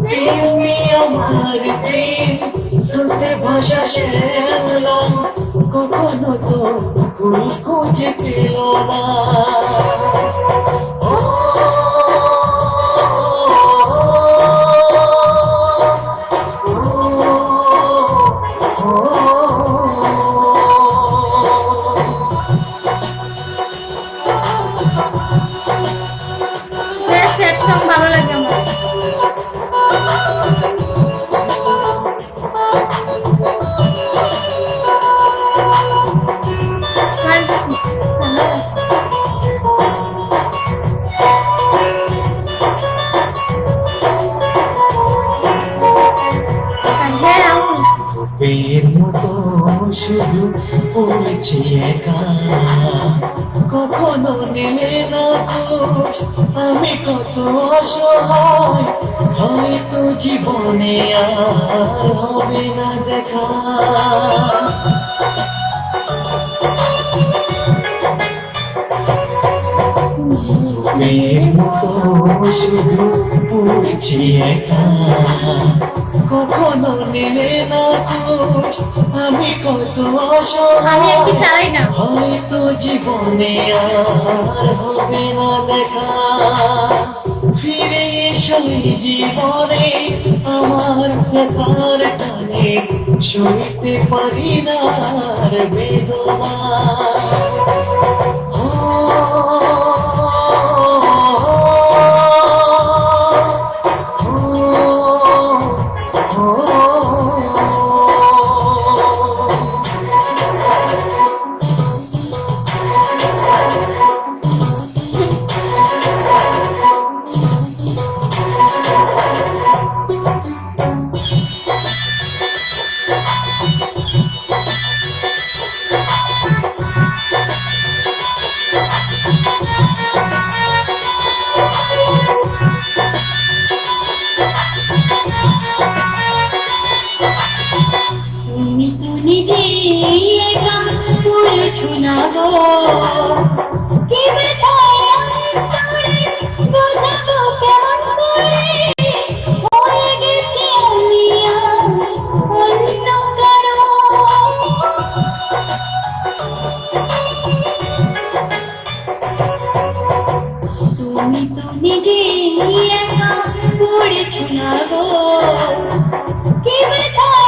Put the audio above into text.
তেমনি আমার প্রেম স্রোতে ভাষা শ্যামলাম, কখনো তো ফুল খুঁজে পেল না। ও স্যাড সং ভালো লাগে আমার। ধূপের মতো শুধু পড়েছি একা, কখনো নিলে না খোঁজ আমি কত অসহায়, হয়তো জীবনে আর হবে না দেখা। ধূপের মতো শুধু পড়েছি একা, কখনো নিলে না খোঁজ আমি কত অসহায়, হয়তো জীবনে আর হবে না দেখা। ফিরে এসো জীবনে আমার ব্যথার টানে, সইতে পারি না আর বেদনা। তুমি তো নিজেই গান করেছো না গো, কি বেতায় অন্তরে বোঝাবো কেমন করে, হয়ে গেছি আমি আর অন্য কারো। তুমি তো নিজেই একা করেছো না গো, কি বেতায়